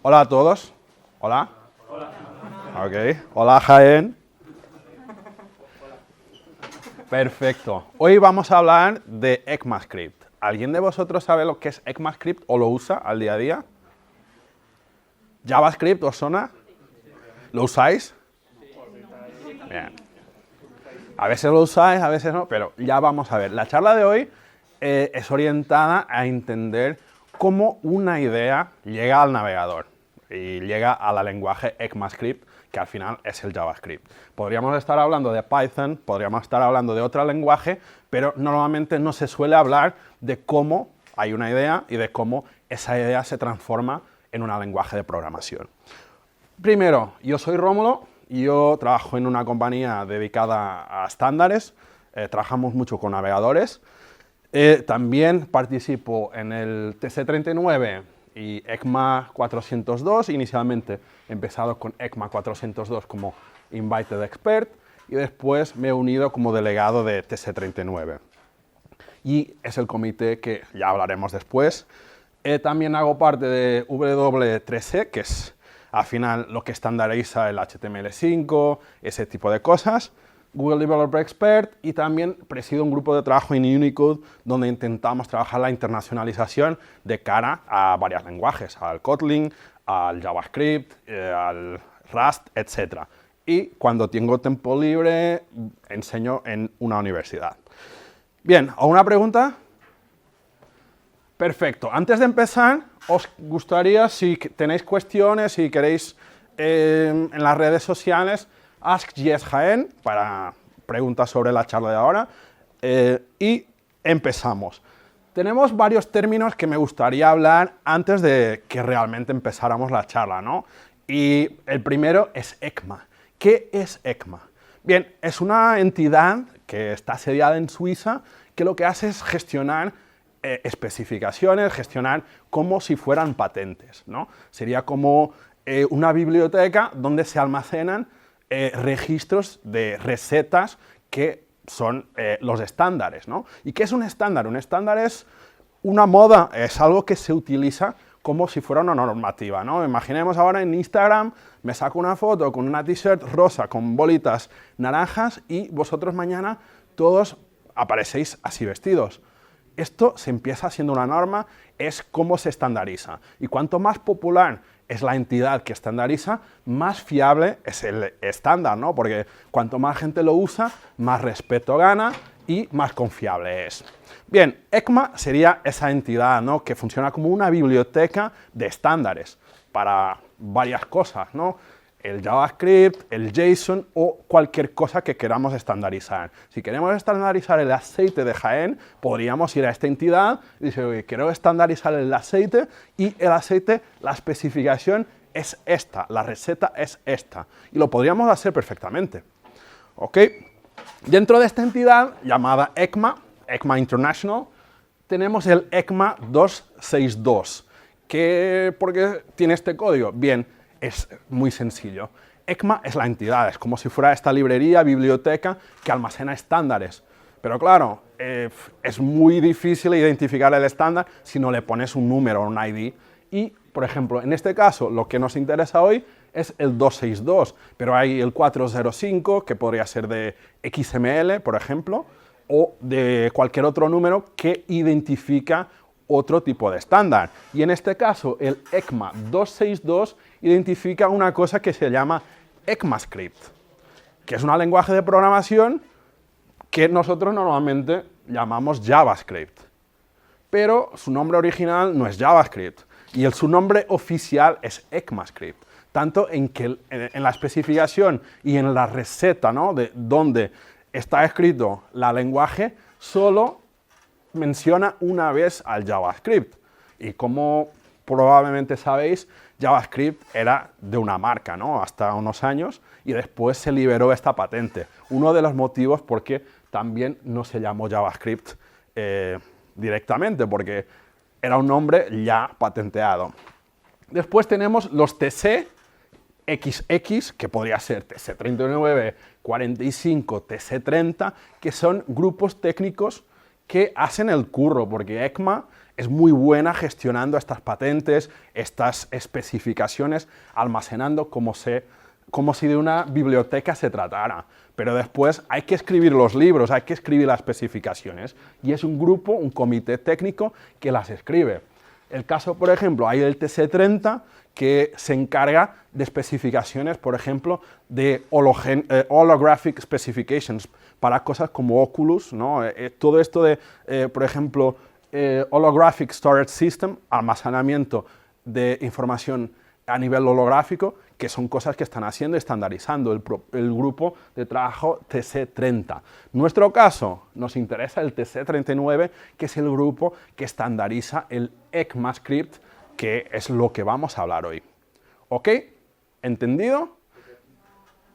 Hola a todos. Hola. Ok. Hola, Jaén. Perfecto. Hoy vamos a hablar de ECMAScript. ¿Alguien de vosotros sabe lo que es ECMAScript o lo usa al día a día? ¿JavaScript os suena? ¿Lo usáis? Bien. A veces lo usáis, a veces no, pero ya vamos a ver. La charla de hoy es orientada a entender cómo una idea llega al navegador y llega al lenguaje ECMAScript, que al final es el JavaScript. Podríamos estar hablando de Python, podríamos estar hablando de otro lenguaje, pero normalmente no se suele hablar de cómo hay una idea y de cómo esa idea se transforma en un lenguaje de programación. Primero, yo soy Rómulo y yo trabajo en una compañía dedicada a estándares, trabajamos mucho con navegadores. También participo en el TC39 y ECMA 402, inicialmente he empezado con ECMA 402 como Invited Expert y después me he unido como delegado de TC39. Y es el comité que ya hablaremos después. También hago parte de W3C, que es al final lo que estandariza el HTML5, ese tipo de cosas. Google Developer Expert y también presido un grupo de trabajo en Unicode donde intentamos trabajar la internacionalización de cara a varios lenguajes, al Kotlin, al JavaScript, al Rust, etc. Y cuando tengo tiempo libre enseño en una universidad. Bien, ¿alguna pregunta? Perfecto. Antes de empezar, os gustaría, si tenéis cuestiones, si queréis en las redes sociales, AskJSJaén para preguntas sobre la charla de ahora. Y empezamos. Tenemos varios términos que me gustaría hablar antes de que realmente empezáramos la charla, ¿no? Y el primero es ECMA. ¿Qué es ECMA? Bien, es una entidad que está sediada en Suiza que lo que hace es gestionar especificaciones, gestionar como si fueran patentes, ¿no? Sería como una biblioteca donde se almacenan registros de recetas que son los estándares, ¿no? ¿Y qué es un estándar? Un estándar es una moda, es algo que se utiliza como si fuera una normativa, ¿no? Imaginemos ahora en Instagram, me saco una foto con una t-shirt rosa con bolitas naranjas y vosotros mañana todos aparecéis así vestidos. Esto se empieza siendo una norma, es cómo se estandariza. Y cuanto más popular es la entidad que estandariza, más fiable es el estándar, ¿no? Porque cuanto más gente lo usa, más respeto gana y más confiable es. Bien, ECMA sería esa entidad, ¿no?, que funciona como una biblioteca de estándares para varias cosas, ¿no? El JavaScript, el JSON o cualquier cosa que queramos estandarizar. Si queremos estandarizar el aceite de Jaén, podríamos ir a esta entidad y decir, oye, quiero estandarizar el aceite y el aceite, la especificación es esta, la receta es esta. Y lo podríamos hacer perfectamente. ¿Ok? Dentro de esta entidad llamada ECMA, ECMA International, tenemos el ECMA 262. ¿Por qué tiene este código? Bien, es muy sencillo. ECMA es la entidad, es como si fuera esta librería, biblioteca que almacena estándares. Pero claro, es muy difícil identificar el estándar si no le pones un número o un ID. Y, por ejemplo, en este caso, lo que nos interesa hoy es el 262, pero hay el 405, que podría ser de XML, por ejemplo, o de cualquier otro número que identifica otro tipo de estándar. Y en este caso, el ECMA 262 identifica una cosa que se llama ECMAScript, que es un lenguaje de programación que nosotros normalmente llamamos JavaScript. Pero su nombre original no es JavaScript, y su nombre oficial es ECMAScript. Tanto en que en la especificación y en la receta, ¿no?, de donde está escrito el lenguaje, solo menciona una vez al JavaScript. Y como probablemente sabéis, JavaScript era de una marca, ¿no?, hasta unos años, y después se liberó esta patente. Uno de los motivos por qué también no se llamó JavaScript directamente, porque era un nombre ya patenteado. Después tenemos los TC-XX, que podría ser TC39, 45, TC30, que son grupos técnicos que hacen el curro, porque ECMA es muy buena gestionando estas patentes, estas especificaciones, almacenando como si de una biblioteca se tratara. Pero después hay que escribir los libros, hay que escribir las especificaciones, y es un grupo, un comité técnico que las escribe. El caso, por ejemplo, hay el TC30 que se encarga de especificaciones, por ejemplo, de holographic specifications, para cosas como Oculus, ¿no? Todo esto de, por ejemplo, holographic storage system, almacenamiento de información a nivel holográfico, que son cosas que están haciendo y estandarizando el grupo de trabajo TC30. En nuestro caso, nos interesa el TC39, que es el grupo que estandariza el ECMAScript, que es lo que vamos a hablar hoy. ¿Ok? ¿Entendido?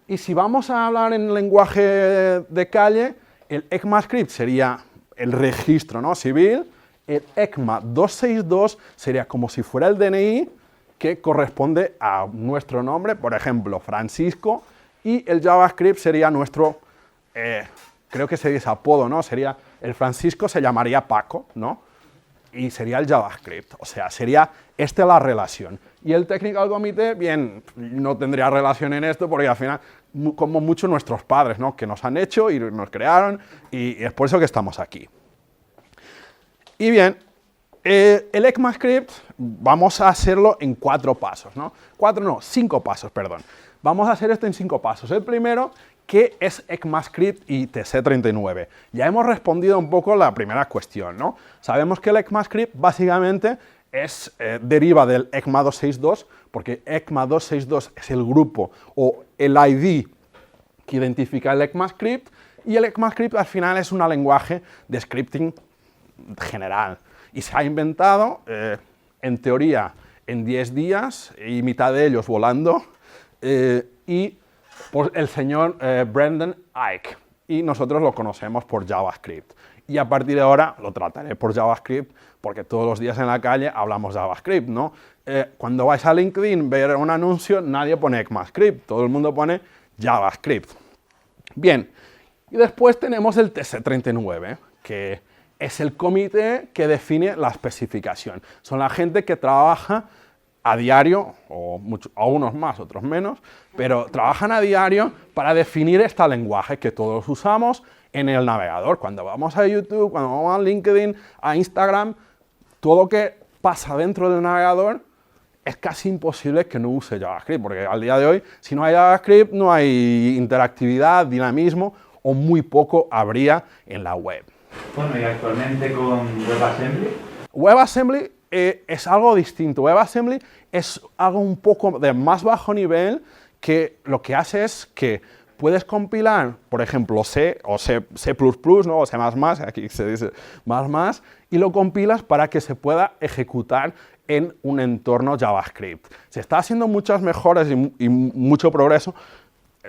Y si vamos a hablar en lenguaje de calle, el ECMAScript sería el registro, ¿no?, civil, el ECMA 262 sería como si fuera el DNI, que corresponde a nuestro nombre, por ejemplo, Francisco, y el JavaScript sería nuestro, creo que se dice apodo, ¿no? Sería, el Francisco se llamaría Paco, ¿no? Y sería el JavaScript, o sea, sería esta la relación. Y el Technical Committee, bien, no tendría relación en esto, porque al final, como mucho nuestros padres, ¿no?, que nos han hecho y nos crearon, y es por eso que estamos aquí. Y bien, el ECMAScript vamos a hacerlo en 4 pasos, ¿no? 5 pasos, perdón. Vamos a hacer esto en 5 pasos. El primero, ¿qué es ECMAScript y TC39? Ya hemos respondido un poco la primera cuestión, ¿no? Sabemos que el ECMAScript básicamente deriva del ECMA 262, porque ECMA 262 es el grupo o el ID que identifica el ECMAScript, y el ECMAScript al final es un lenguaje de scripting general. Y se ha inventado, en teoría, en 10 días, y mitad de ellos volando, y por el señor Brendan Eich. Y nosotros lo conocemos por JavaScript. Y a partir de ahora lo trataré por JavaScript, porque todos los días en la calle hablamos JavaScript, ¿no? Cuando vais a LinkedIn, ver un anuncio, nadie pone ECMAScript, todo el mundo pone JavaScript. Bien, y después tenemos el TC39, que es el comité que define la especificación. Son la gente que trabaja a diario, o unos más, otros menos, pero trabajan a diario para definir este lenguaje que todos usamos en el navegador. Cuando vamos a YouTube, cuando vamos a LinkedIn, a Instagram, todo lo que pasa dentro del navegador es casi imposible que no use JavaScript, porque al día de hoy, si no hay JavaScript, no hay interactividad, dinamismo, o muy poco habría en la web. Bueno, y actualmente con WebAssembly. WebAssembly es algo distinto. WebAssembly es algo un poco de más bajo nivel, que lo que hace es que puedes compilar, por ejemplo, C o C++, ¿no?, o C++, aquí se dice más, y lo compilas para que se pueda ejecutar en un entorno JavaScript. Se está haciendo muchas mejoras y mucho progreso,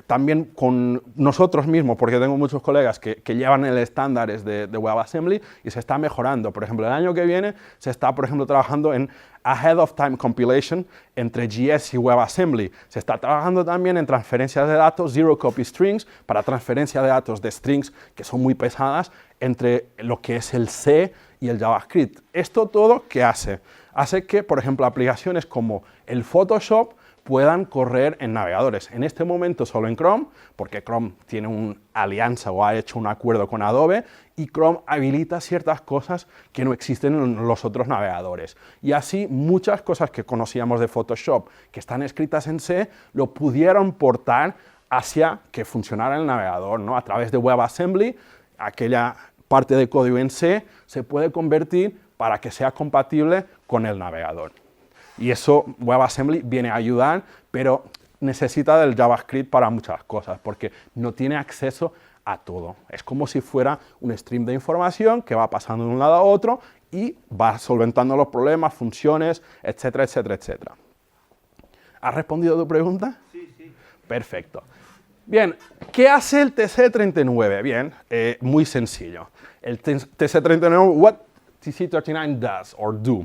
también con nosotros mismos, porque tengo muchos colegas que llevan el estándares de WebAssembly y se está mejorando. Por ejemplo, el año que viene se está, por ejemplo, trabajando en Ahead of Time Compilation entre JS y WebAssembly. Se está trabajando también en transferencias de datos, Zero Copy Strings, para transferencia de datos de strings que son muy pesadas entre lo que es el C y el JavaScript. Esto todo, ¿qué hace? Hace que, por ejemplo, aplicaciones como el Photoshop puedan correr en navegadores. En este momento solo en Chrome, porque Chrome tiene una alianza o ha hecho un acuerdo con Adobe, y Chrome habilita ciertas cosas que no existen en los otros navegadores. Y así muchas cosas que conocíamos de Photoshop, que están escritas en C, lo pudieron portar hacia que funcionara en el navegador, ¿no? A través de WebAssembly, aquella parte de código en C se puede convertir para que sea compatible con el navegador. Y eso WebAssembly viene a ayudar, pero necesita del JavaScript para muchas cosas, porque no tiene acceso a todo. Es como si fuera un stream de información que va pasando de un lado a otro y va solventando los problemas, funciones, etcétera, etcétera, etcétera. ¿Has respondido a tu pregunta? Sí, sí. Perfecto. Bien, ¿qué hace el TC39? Bien, muy sencillo. El TC39, what TC39 does or do.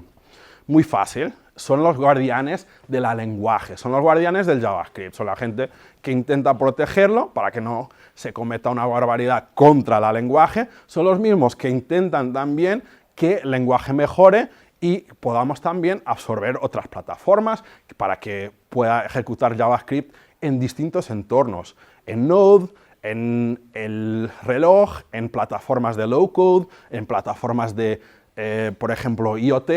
Muy fácil. Son los guardianes del lenguaje, son los guardianes del JavaScript, son la gente que intenta protegerlo para que no se cometa una barbaridad contra el lenguaje, son los mismos que intentan también que el lenguaje mejore y podamos también absorber otras plataformas para que pueda ejecutar JavaScript en distintos entornos, en Node, en el reloj, en plataformas de low-code, en plataformas de, por ejemplo, IoT,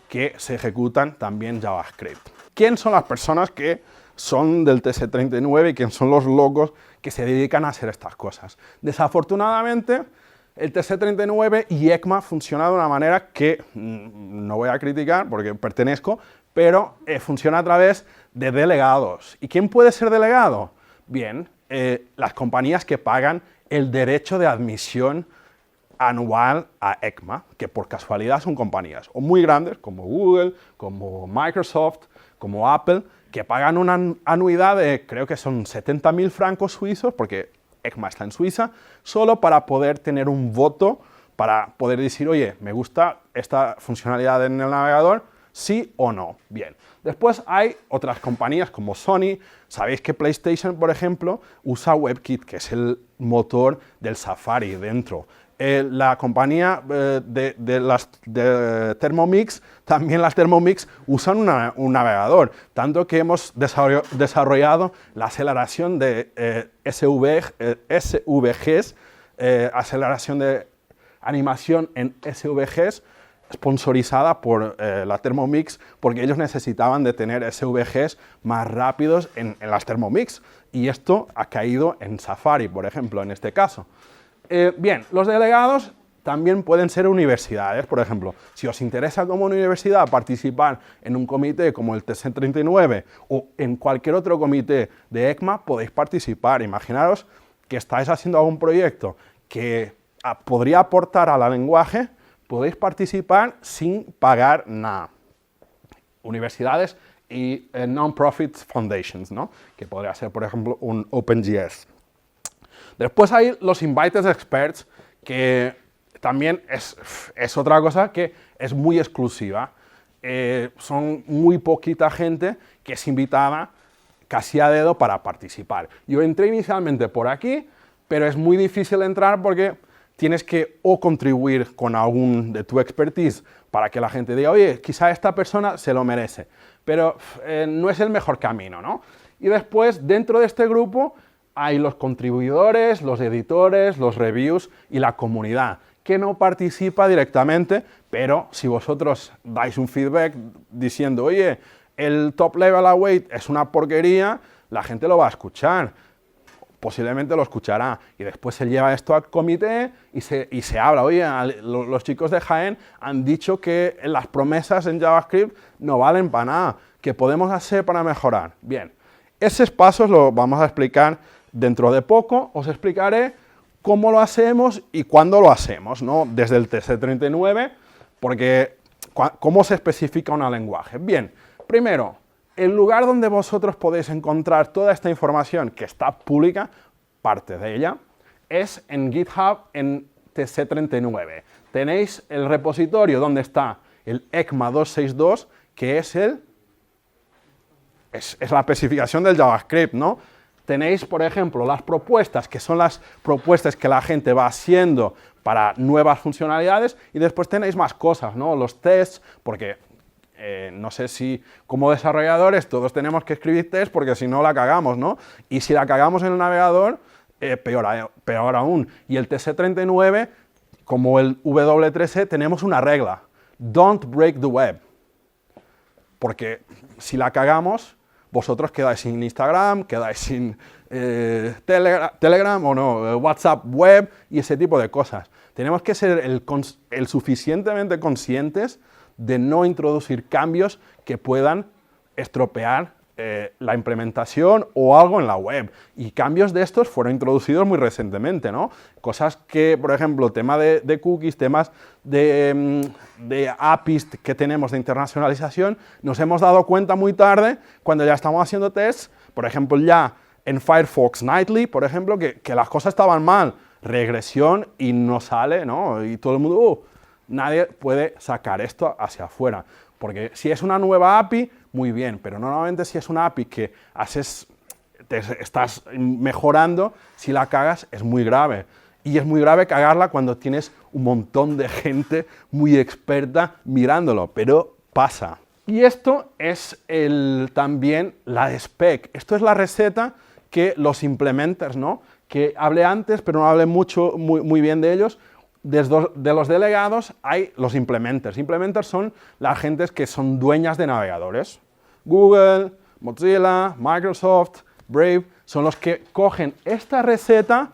que se ejecutan también JavaScript. ¿Quién son las personas que son del TC39 y quién son los locos que se dedican a hacer estas cosas? Desafortunadamente, el TC39 y ECMA funciona de una manera que no voy a criticar porque pertenezco, pero funciona a través de delegados. ¿Y quién puede ser delegado? Bien, las compañías que pagan el derecho de admisión anual a ECMA, que por casualidad son compañías o muy grandes como Google, como Microsoft, como Apple, que pagan una anuidad de, creo que son 70.000 francos suizos, porque ECMA está en Suiza, solo para poder tener un voto, para poder decir, oye, me gusta esta funcionalidad en el navegador, sí o no. Bien. Después hay otras compañías como Sony. Sabéis que PlayStation, por ejemplo, usa WebKit, que es el motor del Safari dentro. La compañía de Thermomix, también las Thermomix usan un navegador, tanto que hemos desarrollado la aceleración de SVGs, aceleración de animación en SVGs, sponsorizada por la Thermomix, porque ellos necesitaban de tener SVGs más rápidos en las Thermomix, y esto ha caído en Safari, por ejemplo, en este caso. Bien, los delegados también pueden ser universidades, por ejemplo. Si os interesa como universidad participar en un comité como el TC39 o en cualquier otro comité de ECMA, podéis participar. Imaginaros que estáis haciendo algún proyecto que podría aportar al lenguaje, podéis participar sin pagar nada. Universidades y non-profit foundations, ¿no? Que podría ser, por ejemplo, un OpenJS. Después hay los Invited Experts, que también es otra cosa que es muy exclusiva. Son muy poquita gente que es invitada casi a dedo para participar. Yo entré inicialmente por aquí, pero es muy difícil entrar porque tienes que o contribuir con algún de tu expertise para que la gente diga, oye, quizá esta persona se lo merece, pero no es el mejor camino, ¿no? Y después, dentro de este grupo, hay los contribuidores, los editores, los reviews y la comunidad, que no participa directamente, pero si vosotros dais un feedback diciendo, oye, el top level await es una porquería, la gente lo va a escuchar, posiblemente lo escuchará, y después se lleva esto al comité y se habla, oye, los chicos de Jaén han dicho que las promesas en JavaScript no valen para nada, ¿qué podemos hacer para mejorar? Bien, esos pasos los vamos a explicar dentro de poco. Os explicaré cómo lo hacemos y cuándo lo hacemos, ¿no? Desde el TC39, porque ¿cómo se especifica un lenguaje? Bien, primero, el lugar donde vosotros podéis encontrar toda esta información que está pública, parte de ella, es en GitHub en TC39. Tenéis el repositorio donde está el ECMA 262, que es la especificación del JavaScript, ¿no? Tenéis, por ejemplo, las propuestas, que son las propuestas que la gente va haciendo para nuevas funcionalidades, y después tenéis más cosas, ¿no? Los tests, porque no sé si como desarrolladores todos tenemos que escribir tests porque si no la cagamos, ¿no? Y si la cagamos en el navegador, peor aún. Y el TC39, como el W3C, tenemos una regla: don't break the web. Porque si la cagamos, vosotros quedáis sin Instagram, quedáis sin Telegram o no, WhatsApp web y ese tipo de cosas. Tenemos que ser el suficientemente conscientes de no introducir cambios que puedan estropear la implementación o algo en la web. Y cambios de estos fueron introducidos muy recientemente, ¿no? Cosas que, por ejemplo, tema de cookies, temas de APIs que tenemos de internacionalización, nos hemos dado cuenta muy tarde cuando ya estamos haciendo tests, por ejemplo, ya en Firefox Nightly, por ejemplo, que las cosas estaban mal, regresión y no sale, ¿no? Y todo el mundo, nadie puede sacar esto hacia afuera. Porque si es una nueva API, muy bien, pero normalmente si es una API que estás mejorando, si la cagas es muy grave. Y es muy grave cagarla cuando tienes un montón de gente muy experta mirándolo, pero pasa. Y esto es también la spec. Esto es la receta que los implementers, ¿no? Que hablé antes, pero no hablé muy bien de ellos. De los delegados hay los implementers. Implementers son las gentes que son dueñas de navegadores. Google, Mozilla, Microsoft, Brave, son los que cogen esta receta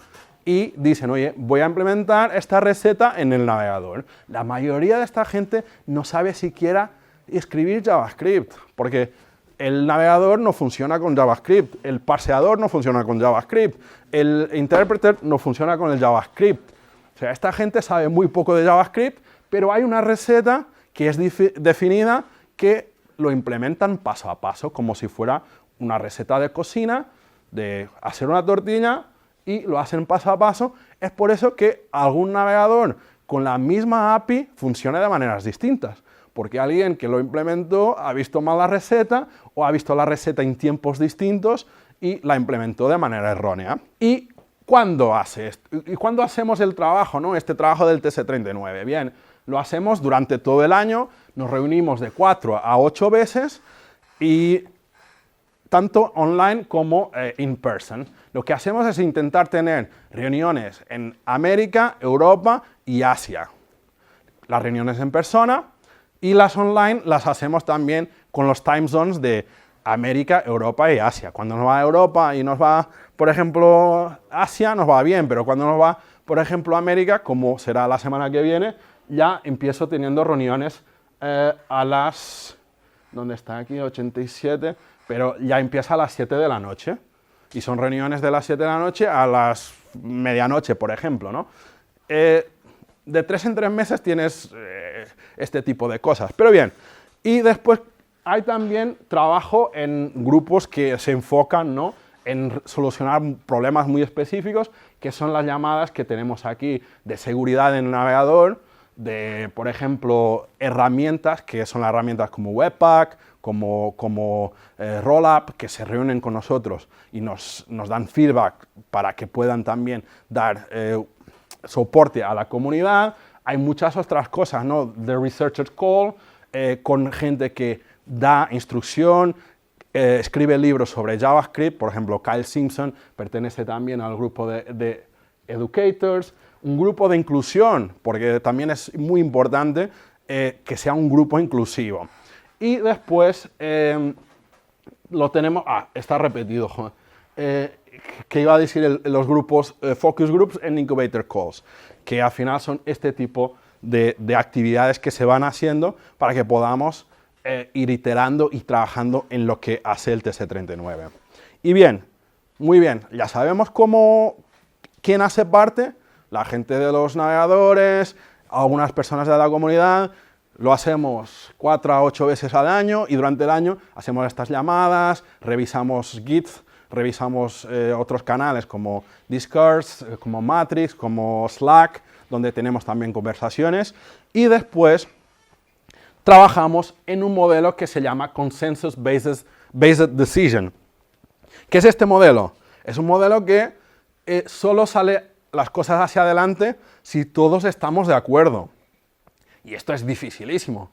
y dicen, oye, voy a implementar esta receta en el navegador. La mayoría de esta gente no sabe siquiera escribir JavaScript, porque el navegador no funciona con JavaScript, el parseador no funciona con JavaScript, el interpreter no funciona con el JavaScript. O sea, esta gente sabe muy poco de JavaScript, pero hay una receta que es definida que lo implementan paso a paso, como si fuera una receta de cocina, de hacer una tortilla, y lo hacen paso a paso. Es por eso que algún navegador con la misma API funciona de maneras distintas, porque alguien que lo implementó ha visto mal la receta o ha visto la receta en tiempos distintos y la implementó de manera errónea. ¿Y cuándo hace esto? ¿Y cuándo hacemos el trabajo, ¿no? Este trabajo del TC39? Bien, lo hacemos durante todo el año, nos reunimos de 4 a 8 veces y tanto online como in person. Lo que hacemos es intentar tener reuniones en América, Europa y Asia. Las reuniones en persona y las online las hacemos también con los time zones de América, Europa y Asia. Cuando nos va a Europa y nos va, por ejemplo, Asia, nos va bien, pero cuando nos va, por ejemplo, a América, como será la semana que viene, ya empiezo teniendo reuniones a las... ¿Dónde está aquí? 87, pero ya empieza a las 7 de la noche. Y son reuniones de las 7 de la noche a las medianoche, por ejemplo, ¿no? De 3 en 3 meses tienes este tipo de cosas. Pero bien, y después hay también trabajo en grupos que se enfocan, ¿no?, en solucionar problemas muy específicos, que son las llamadas que tenemos aquí de seguridad en el navegador, de, por ejemplo, herramientas, que son las herramientas como Webpack, como Rollup, que se reúnen con nosotros y nos dan feedback para que puedan también dar soporte a la comunidad. Hay muchas otras cosas, ¿no? The Researcher's Call, con gente que da instrucción, escribe libros sobre JavaScript, por ejemplo, Kyle Simpson pertenece también al grupo de Educators, un grupo de inclusión, porque también es muy importante que sea un grupo inclusivo. Y después lo tenemos, está repetido, que iba a decir los grupos Focus Groups en Incubator Calls, que al final son este tipo de actividades que se van haciendo para que podamos ir iterando y trabajando en lo que hace el TC39. Y bien, muy bien, ya sabemos quién hace parte, la gente de los navegadores, algunas personas de la comunidad. Lo hacemos 4 a 8 veces al año y durante el año hacemos estas llamadas, revisamos Git, revisamos otros canales como Discord, como Matrix, como Slack, donde tenemos también conversaciones, y después trabajamos en un modelo que se llama Consensus Based Decision. ¿Qué es este modelo? Es un modelo que solo sale las cosas hacia adelante si todos estamos de acuerdo. Y esto es dificilísimo,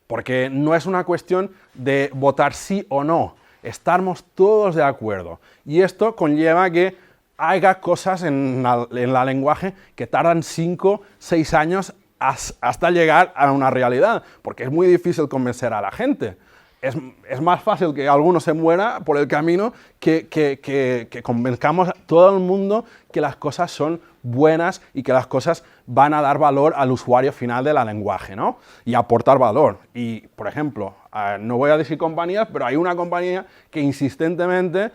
porque no es una cuestión de votar sí o no, estamos todos de acuerdo. Y esto conlleva que haya cosas en la lenguaje que tardan 5, 6 años hasta llegar a una realidad, porque es muy difícil convencer a la gente. Es más fácil que alguno se muera por el camino que convenzcamos a todo el mundo que las cosas son buenas y que las cosas van a dar valor al usuario final del lenguaje, ¿no? Y aportar valor. Y, por ejemplo, no voy a decir compañías, pero hay una compañía que insistentemente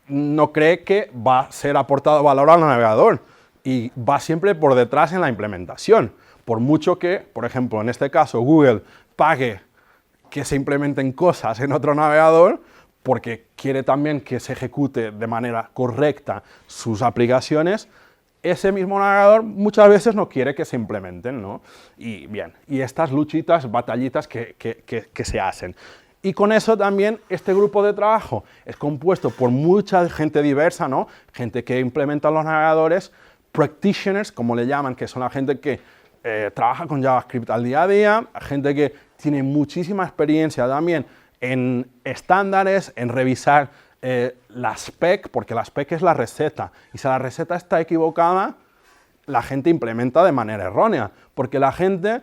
no cree que va a ser aportado valor al navegador y va siempre por detrás en la implementación. Por mucho que, por ejemplo, en este caso, Google pague que se implementen cosas en otro navegador, porque quiere también que se ejecute de manera correcta sus aplicaciones, ese mismo navegador muchas veces no quiere que se implementen, ¿no? Y bien, y estas luchitas, batallitas que se hacen. Y con eso también este grupo de trabajo es compuesto por mucha gente diversa, ¿no? Gente que implementa los navegadores, practitioners, como le llaman, que son la gente que trabaja con JavaScript al día a día, gente que tiene muchísima experiencia también en estándares, en revisar la spec, porque la spec es la receta, y si la receta está equivocada, la gente implementa de manera errónea, porque la gente,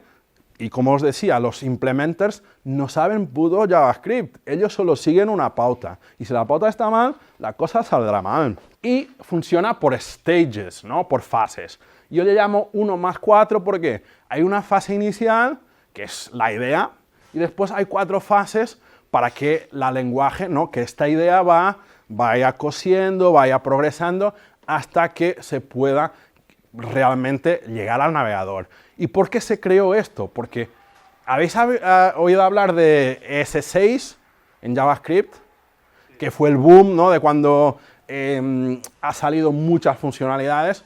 y como os decía, los implementers no saben puto JavaScript, ellos solo siguen una pauta, y si la pauta está mal, la cosa saldrá mal. Y funciona por stages, ¿no? Por fases. Yo le llamo 1 más 4 porque hay una fase inicial, que es la idea, y después hay 4 fases para que la lenguaje, ¿no? Que esta idea vaya cosiendo, vaya progresando, hasta que se pueda realmente llegar al navegador. ¿Y por qué se creó esto? Porque ¿habéis oído hablar de ES6 en JavaScript? Que fue el boom, ¿no? De cuando ha salido muchas funcionalidades.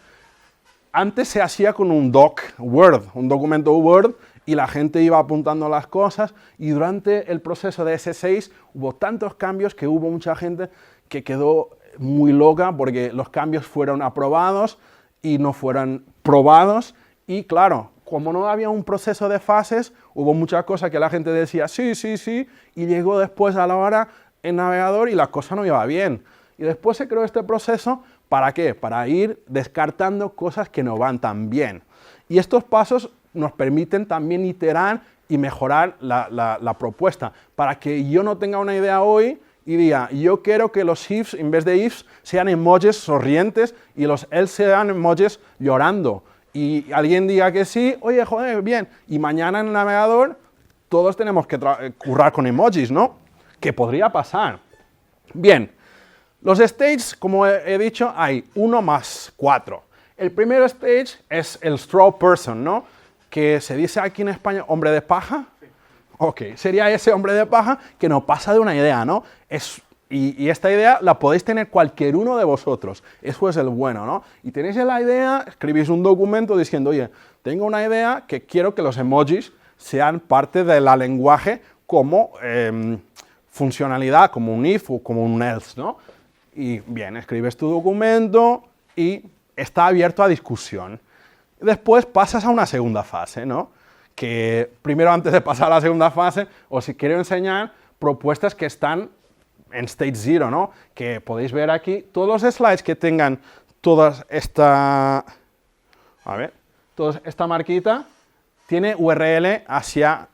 Antes se hacía con un doc Word, un documento Word, y la gente iba apuntando las cosas, y durante el proceso de ES6 hubo tantos cambios que hubo mucha gente que quedó muy loca porque los cambios fueron aprobados y no fueron probados, y claro, como no había un proceso de fases, hubo muchas cosas que la gente decía sí, sí, sí, y llegó después a la hora en navegador y la cosa no iba bien. Y después se creó este proceso, ¿para qué? Para ir descartando cosas que no van tan bien. Y estos pasos nos permiten también iterar y mejorar la propuesta, para que yo no tenga una idea hoy y diga, yo quiero que los ifs, en vez de ifs, sean emojis sonrientes y los else sean emojis llorando. Y alguien diga que sí, oye, joder, bien, y mañana en el navegador todos tenemos que currar con emojis, ¿no? ¿Qué podría pasar? Bien, los stages, como he dicho, hay 1 más 4. El primer stage es el straw person, ¿no? Que se dice aquí en España, hombre de paja. Ok, sería ese hombre de paja que no pasa de una idea, ¿no? Y esta idea la podéis tener cualquier uno de vosotros. Eso es el bueno, ¿no? Y tenéis la idea, escribís un documento diciendo, oye, tengo una idea que quiero que los emojis sean parte del lenguaje como funcionalidad, como un if o como un else, ¿no? Y bien, escribes tu documento y está abierto a discusión. Después pasas a una segunda fase, ¿no? Que primero, antes de pasar a la segunda fase, os quiero enseñar propuestas que están en Stage 0, ¿no? Que podéis ver aquí, todos los slides que tengan toda esta marquita, tiene URL hacia,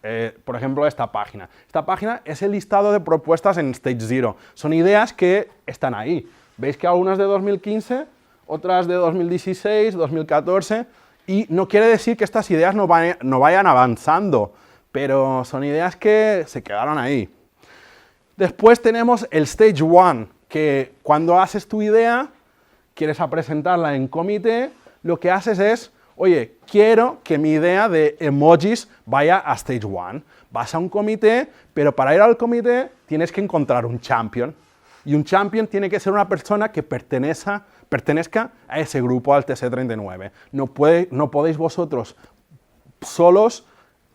por ejemplo, esta página. Esta página es el listado de propuestas en Stage 0. Son ideas que están ahí. Veis que algunas de 2015, otras de 2016, 2014, y no quiere decir que estas ideas no vayan avanzando, pero son ideas que se quedaron ahí. Después tenemos el Stage 1, que cuando haces tu idea, quieres presentarla en comité, lo que haces es, oye, quiero que mi idea de emojis vaya a Stage 1. Vas a un comité, pero para ir al comité tienes que encontrar un champion. Y un champion tiene que ser una persona que pertenezca a ese grupo, al TC39. No podéis vosotros solos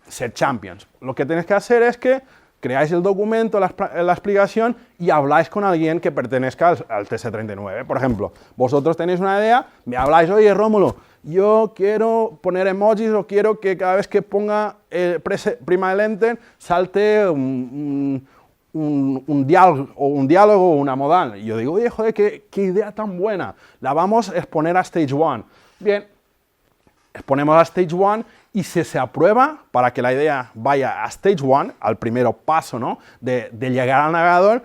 ser champions. Lo que tenéis que hacer es que creáis el documento, la explicación, y habláis con alguien que pertenezca al TC39. Por ejemplo, vosotros tenéis una idea, me habláis, oye, Rómulo, yo quiero poner emojis o quiero que cada vez que ponga prima el enter salte un diálogo o una modal. Y yo digo, oye, joder, qué idea tan buena. La vamos a exponer a Stage 1. Bien, exponemos a Stage 1 y se aprueba para que la idea vaya a Stage 1, al primer paso, ¿no? de llegar al navegador.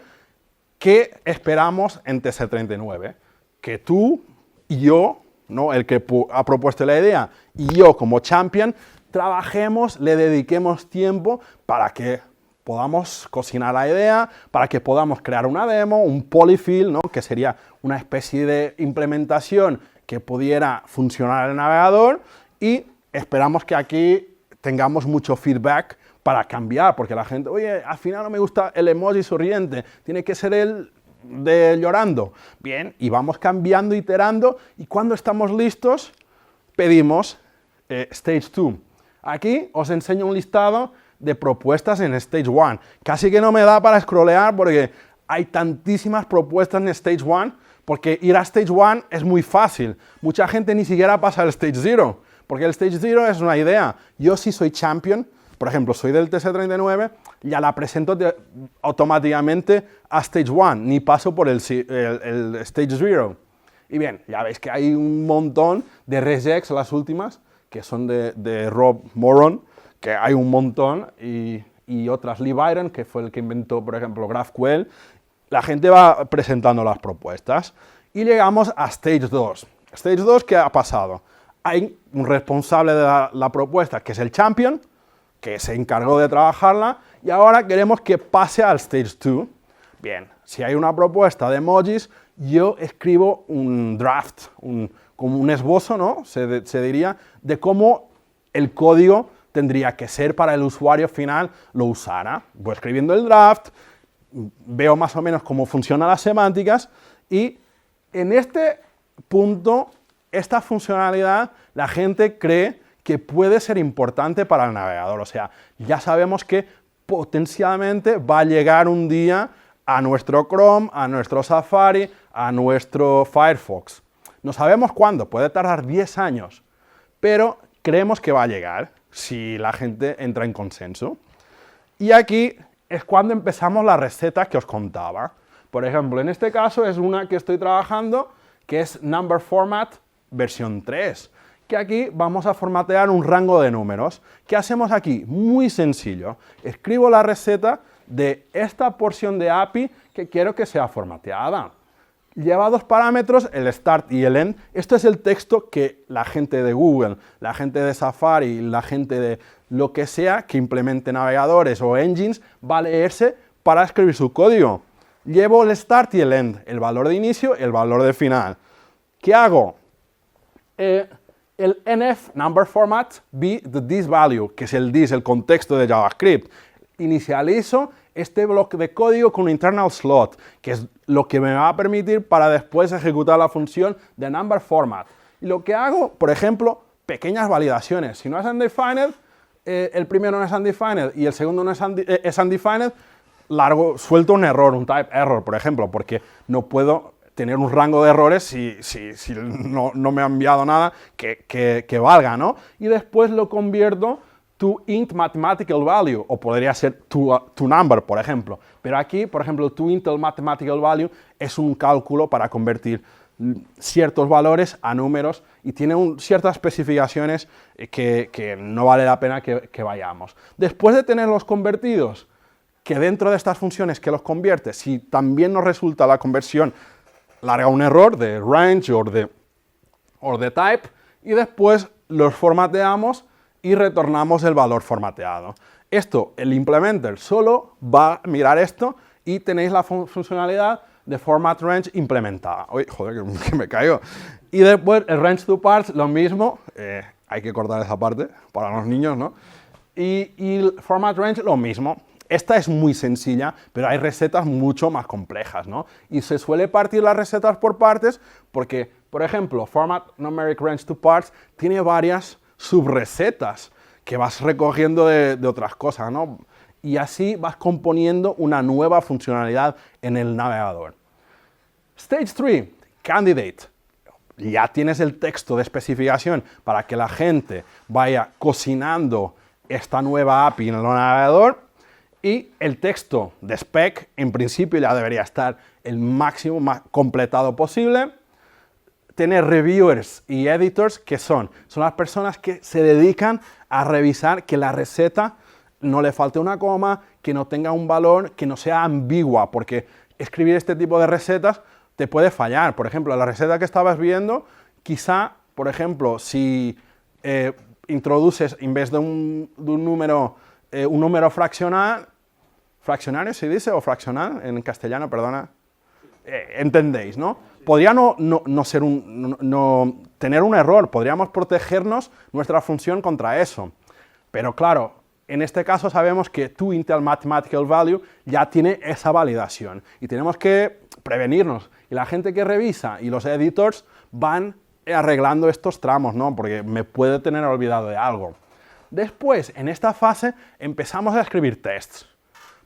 ¿Qué esperamos en TC39? Que tú y yo, ¿no? El que ha propuesto la idea, y yo como champion, trabajemos, le dediquemos tiempo para que podamos cocinar la idea, para que podamos crear una demo, un polyfill, ¿no? Que sería una especie de implementación que pudiera funcionar en el navegador, y esperamos que aquí tengamos mucho feedback para cambiar, porque la gente, oye, al final no me gusta el emoji sonriente, tiene que ser el de llorando. Bien, y vamos cambiando, iterando, y cuando estamos listos, pedimos Stage 2. Aquí os enseño un listado de propuestas en Stage 1. Casi que no me da para scrollear porque hay tantísimas propuestas en Stage 1, Porque ir a Stage 1 es muy fácil. Mucha gente ni siquiera pasa al Stage 0, porque el Stage 0 es una idea. Yo si soy champion, por ejemplo, soy del TC39, ya la presento automáticamente a Stage 1, ni paso por el Stage 0. Y bien, ya veis que hay un montón de regex, las últimas, que son de Rob Moron, que hay un montón, y otras, Lee Byron, que fue el que inventó, por ejemplo, GraphQL. La gente va presentando las propuestas y llegamos a Stage 2. Stage 2, ¿qué ha pasado? Hay un responsable de la propuesta, que es el champion, que se encargó de trabajarla, y ahora queremos que pase al Stage 2. Bien, si hay una propuesta de emojis, yo escribo un draft, como un esbozo, ¿no? Se diría, de cómo el código tendría que ser para el usuario final lo usara. Voy escribiendo el draft, veo más o menos cómo funcionan las semánticas, y en este punto, esta funcionalidad, la gente cree que puede ser importante para el navegador. O sea, ya sabemos que potencialmente va a llegar un día a nuestro Chrome, a nuestro Safari, a nuestro Firefox. No sabemos cuándo, puede tardar 10 años, pero creemos que va a llegar si la gente entra en consenso. Y aquí es cuando empezamos la receta que os contaba. Por ejemplo, en este caso es una que estoy trabajando, que es Number Format versión 3, que aquí vamos a formatear un rango de números. ¿Qué hacemos aquí? Muy sencillo. Escribo la receta de esta porción de API que quiero que sea formateada. Lleva dos parámetros, el start y el end. Esto es el texto que la gente de Google, la gente de Safari, la gente de lo que sea que implemente navegadores o engines va a leerse para escribir su código. Llevo el start y el end, el valor de inicio y el valor de final. ¿Qué hago? El NF, number format, be the this value, que es el this, el contexto de JavaScript. Inicializo este bloque de código con un internal slot, que es lo que me va a permitir para después ejecutar la función de number format. Y lo que hago, por ejemplo, pequeñas validaciones. Si no es undefined, el primero no es undefined y el segundo no es undefined, suelto un error, un type error, por ejemplo, porque no puedo tener un rango de errores si no me ha enviado nada que valga, ¿no? Y después lo convierto to int mathematical value, o podría ser to number, por ejemplo. Pero aquí, por ejemplo, to int mathematical value es un cálculo para convertir ciertos valores a números y tiene ciertas especificaciones que no vale la pena que vayamos. Después de tenerlos convertidos, que dentro de estas funciones que los convierte, si también nos resulta la conversión larga un error de range o de type, y después los formateamos y retornamos el valor formateado. Esto, el implementer solo va a mirar esto y tenéis la funcionalidad de format range implementada. Uy, joder, que me caigo. Y después el range to parts, lo mismo, hay que cortar esa parte para los niños, ¿no? Y el format range, lo mismo. Esta es muy sencilla, pero hay recetas mucho más complejas, ¿no? Y se suele partir las recetas por partes porque, por ejemplo, Format Numeric Range to Parts tiene varias subrecetas que vas recogiendo de otras cosas, ¿no? Y así vas componiendo una nueva funcionalidad en el navegador. Stage 3, Candidate. Ya tienes el texto de especificación para que la gente vaya cocinando esta nueva API en el navegador. Y el texto de spec, en principio, ya debería estar el máximo más completado posible. Tener reviewers y editors, que son las personas que se dedican a revisar que la receta no le falte una coma, que no tenga un valor, que no sea ambigua, porque escribir este tipo de recetas te puede fallar. Por ejemplo, la receta que estabas viendo, quizá, por ejemplo, si introduces, en vez de un número fraccionario se dice, o fraccional en castellano, perdona, entendéis, ¿no? Podría no tener un error, podríamos protegernos nuestra función contra eso, pero claro, en este caso sabemos que toInt mathematical value ya tiene esa validación y tenemos que prevenirnos, y la gente que revisa y los editors van arreglando estos tramos, ¿no? Porque me puede tener olvidado de algo. Después, en esta fase, empezamos a escribir tests,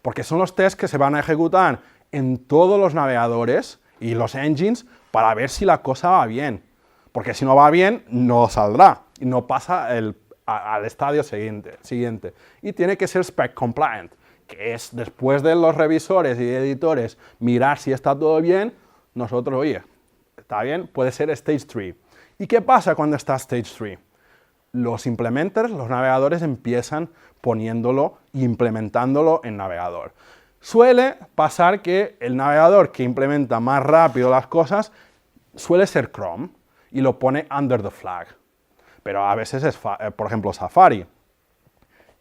porque son los tests que se van a ejecutar en todos los navegadores y los engines para ver si la cosa va bien. Porque si no va bien, no saldrá y no pasa al estadio siguiente. Y tiene que ser spec compliant, que es después de los revisores y editores mirar si está todo bien, nosotros, oye, está bien, puede ser Stage 3. ¿Y qué pasa cuando está Stage 3? Los implementers, los navegadores empiezan poniéndolo e implementándolo en navegador. Suele pasar que el navegador que implementa más rápido las cosas suele ser Chrome y lo pone under the flag. Pero a veces es, por ejemplo, Safari.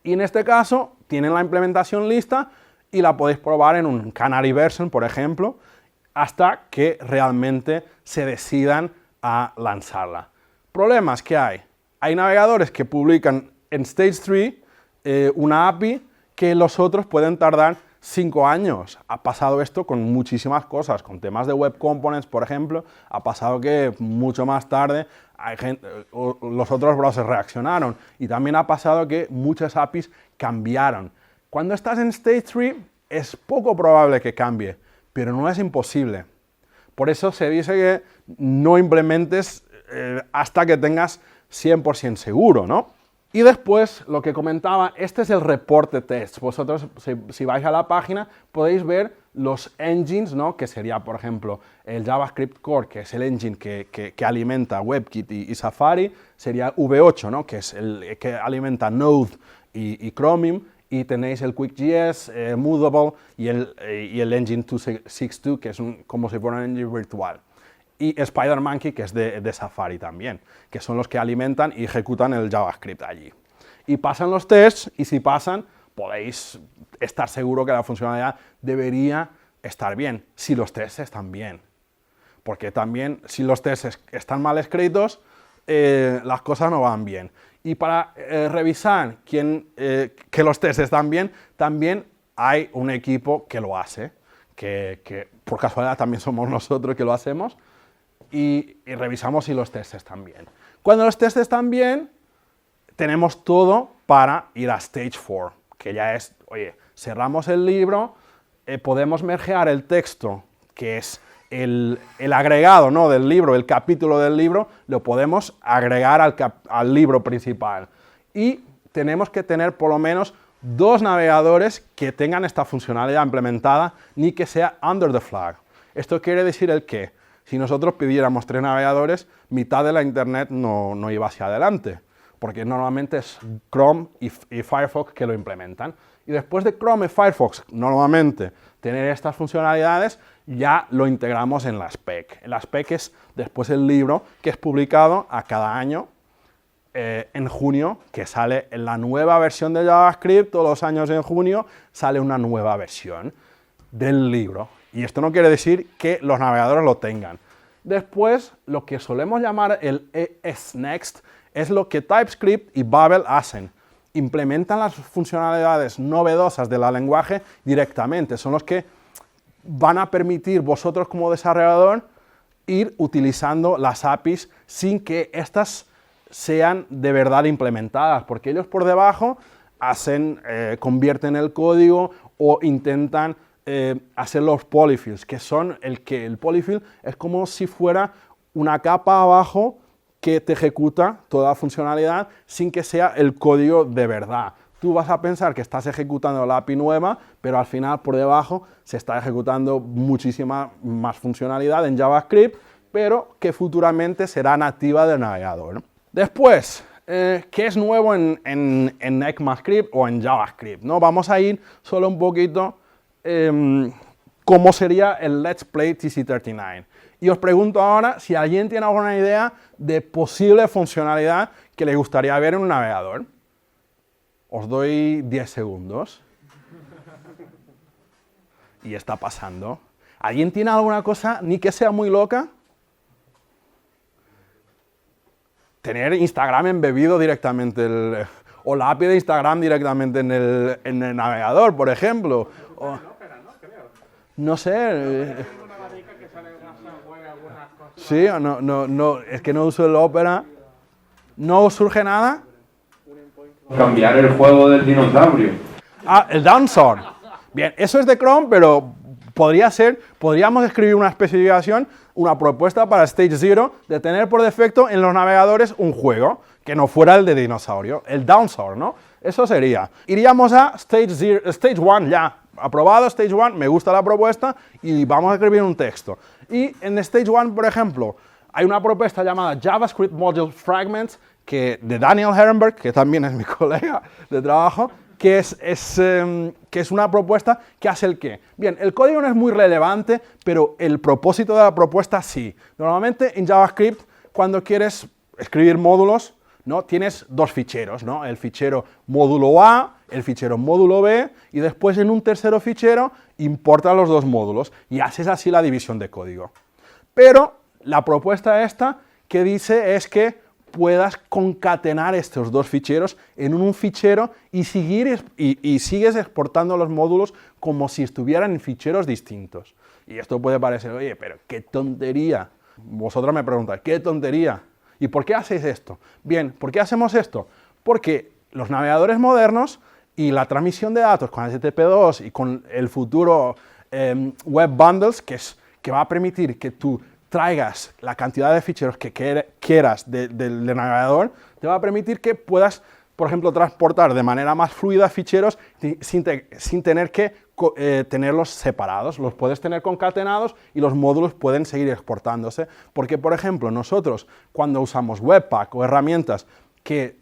Y en este caso tienen la implementación lista y la podéis probar en un Canary version, por ejemplo, hasta que realmente se decidan a lanzarla. Problemas que hay. Hay navegadores que publican en Stage 3 una API que los otros pueden tardar 5 años. Ha pasado esto con muchísimas cosas, con temas de Web Components, por ejemplo, ha pasado que mucho más tarde los otros browsers reaccionaron y también ha pasado que muchas APIs cambiaron. Cuando estás en Stage 3 es poco probable que cambie, pero no es imposible. Por eso se dice que no implementes hasta que tengas 100% seguro, ¿no? Y después, lo que comentaba, este es el reporte test. Vosotros, si vais a la página, podéis ver los engines, ¿no? Que sería, por ejemplo, el JavaScript Core, que es el engine que alimenta WebKit y Safari, sería V8, ¿no? Que es el que alimenta Node y Chromium, y tenéis el QuickJS, Movable y el Engine 262, que es como si fuera un engine virtual. Y SpiderMonkey, que es de Safari también, que son los que alimentan y ejecutan el JavaScript allí. Y pasan los tests, y si pasan, podéis estar seguro que la funcionalidad debería estar bien, si los tests están bien. Porque también, si los tests están mal escritos, las cosas no van bien. Y para revisar que los tests están bien, también hay un equipo que lo hace, que por casualidad también somos nosotros que lo hacemos, y revisamos si los tests están bien. Cuando los tests están bien, tenemos todo para ir a Stage 4, que ya es, oye, cerramos el libro, podemos mergear el texto, que es el agregado, ¿no?, del libro, el capítulo del libro, lo podemos agregar al libro principal. Y tenemos que tener por lo menos 2 navegadores que tengan esta funcionalidad implementada, ni que sea under the flag. Esto quiere decir el qué. Si nosotros pidiéramos 3 navegadores, mitad de la internet no iba hacia adelante, porque normalmente es Chrome y Firefox que lo implementan. Y después de Chrome y Firefox, normalmente, tener estas funcionalidades, ya lo integramos en la spec. La spec es después el libro que es publicado a cada año, en junio, que sale en la nueva versión de JavaScript, todos los años en junio sale una nueva versión del libro. Y esto no quiere decir que los navegadores lo tengan. Después, lo que solemos llamar el ES-Next es lo que TypeScript y Babel hacen. Implementan las funcionalidades novedosas del lenguaje directamente. Son los que van a permitir vosotros como desarrollador ir utilizando las APIs sin que estas sean de verdad implementadas, porque ellos por debajo convierten el código o intentan hacer los polyfills, que son el polyfill es como si fuera una capa abajo que te ejecuta toda la funcionalidad sin que sea el código de verdad. Tú vas a pensar que estás ejecutando la API nueva, pero al final por debajo se está ejecutando muchísima más funcionalidad en JavaScript, pero que futuramente será nativa del navegador, ¿no? Después, ¿qué es nuevo en ECMAScript o en JavaScript, ¿no? Vamos a ir solo un poquito cómo sería el Let's Play TC39. Y os pregunto ahora si alguien tiene alguna idea de posible funcionalidad que le gustaría ver en un navegador. Os doy 10 segundos. Y está pasando. ¿Alguien tiene alguna cosa, ni que sea muy loca? Tener Instagram embebido directamente, o la API de Instagram directamente en el navegador, por ejemplo. No sé. Sí, no, es que no uso el Opera. ¿No surge nada? Cambiar el juego del dinosaurio. Ah, el Downsort. Bien, eso es de Chrome, pero podríamos escribir una especificación, una propuesta para Stage 0 de tener por defecto en los navegadores un juego que no fuera el de dinosaurio, el Dinosaur, ¿no? Eso sería. Iríamos a Stage 1 ya. Aprobado Stage 1, me gusta la propuesta y vamos a escribir un texto. Y en Stage 1, por ejemplo, hay una propuesta llamada JavaScript Module Fragments de Daniel Herenberg, que también es mi colega de trabajo, que es una propuesta que hace el qué. Bien, el código no es muy relevante, pero el propósito de la propuesta sí. Normalmente en JavaScript, cuando quieres escribir módulos, ¿no? Tienes dos ficheros, ¿no? El fichero módulo A, el fichero módulo B, y después en un tercero fichero importas los dos módulos y haces así la división de código. Pero la propuesta esta que dice es que puedas concatenar estos dos ficheros en un fichero y sigues exportando los módulos como si estuvieran en ficheros distintos. Y esto puede parecer, oye, pero qué tontería. Vosotros me preguntáis, ¿qué tontería? ¿Y por qué hacéis esto? Bien, ¿por qué hacemos esto? Porque los navegadores modernos y la transmisión de datos con HTTP2 y con el futuro Web Bundles, que va a permitir que tú traigas la cantidad de ficheros que quieras del navegador, te va a permitir que puedas, por ejemplo, transportar de manera más fluida ficheros sin tener que tenerlos separados. Los puedes tener concatenados y los módulos pueden seguir exportándose. Porque, por ejemplo, nosotros cuando usamos Webpack o herramientas que